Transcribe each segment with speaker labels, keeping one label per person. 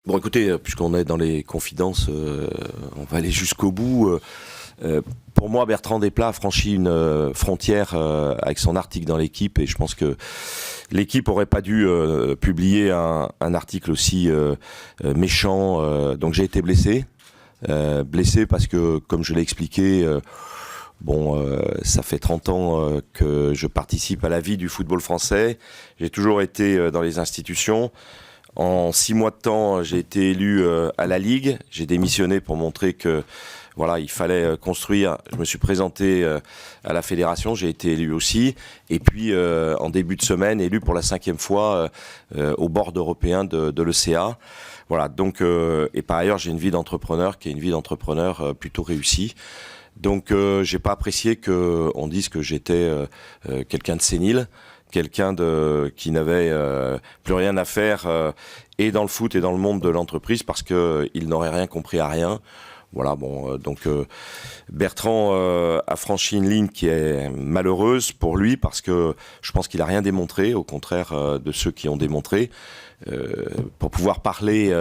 Speaker 1: Bon, écoutez, puisqu'on est dans les confidences, on va aller jusqu'au bout. Pour moi, Bertrand Desplat a franchi une frontière avec son article dans l'Équipe, et je pense que l'Équipe aurait pas dû publier un article aussi méchant. Donc j'ai été blessé. Blessé parce que, comme je l'ai expliqué, ça fait 30 ans que je participe à la vie du football français. J'ai toujours été dans les institutions. En 6 mois de temps, j'ai été élu à la Ligue. J'ai démissionné pour montrer que voilà, il fallait construire. Je me suis présenté à la fédération, j'ai été élu aussi. Et puis, en début de semaine, élu pour la 5e fois au board européen de l'ECA. Voilà, donc, et par ailleurs, j'ai une vie d'entrepreneur qui est une vie d'entrepreneur plutôt réussie. Donc, j'ai pas apprécié qu'on dise que j'étais quelqu'un de sénile, quelqu'un qui n'avait plus rien à faire et dans le foot et dans le monde de l'entreprise parce que il n'aurait rien compris à rien. Voilà, donc Bertrand a franchi une ligne qui est malheureuse pour lui parce que je pense qu'il a rien démontré, au contraire de ceux qui ont démontré. Pour pouvoir parler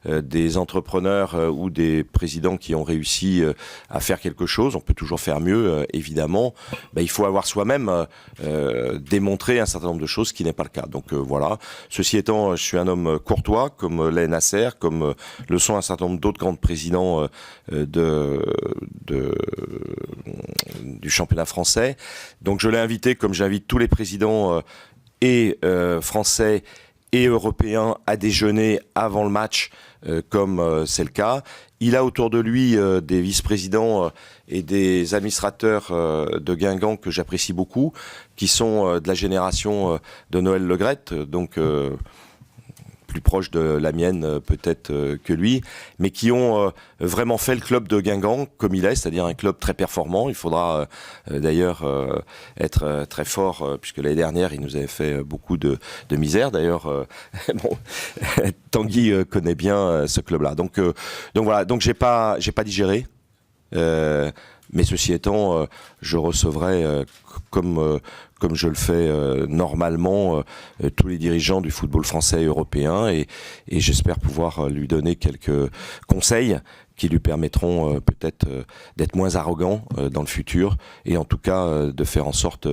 Speaker 1: des entrepreneurs ou des présidents qui ont réussi à faire quelque chose, on peut toujours faire mieux, évidemment. Il faut avoir soi-même démontré un certain nombre de choses, ce qui n'est pas le cas. Donc voilà. Ceci étant, je suis un homme courtois, comme l'est Nasser, comme le sont un certain nombre d'autres grands présidents du championnat français. Donc je l'ai invité, comme j'invite tous les présidents français et européen à déjeuner avant le match, comme c'est le cas. Il a autour de lui des vice-présidents et des administrateurs de Guingamp que j'apprécie beaucoup, qui sont de la génération de Noël Le Graët, donc plus proche de la mienne peut-être que lui, mais qui ont vraiment fait le club de Guingamp comme il est, c'est-à-dire un club très performant. Il faudra d'ailleurs être très fort, puisque l'année dernière, il nous avait fait beaucoup de misère. D'ailleurs, Tanguy connaît bien ce club-là. Donc voilà, donc j'ai pas digéré. Mais ceci étant, je recevrai comme je le fais normalement tous les dirigeants du football français et européen, et j'espère pouvoir lui donner quelques conseils qui lui permettront peut-être d'être moins arrogant dans le futur, et en tout cas de faire en sorte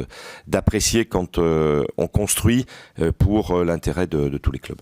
Speaker 1: d'apprécier quand on construit pour l'intérêt de tous les clubs.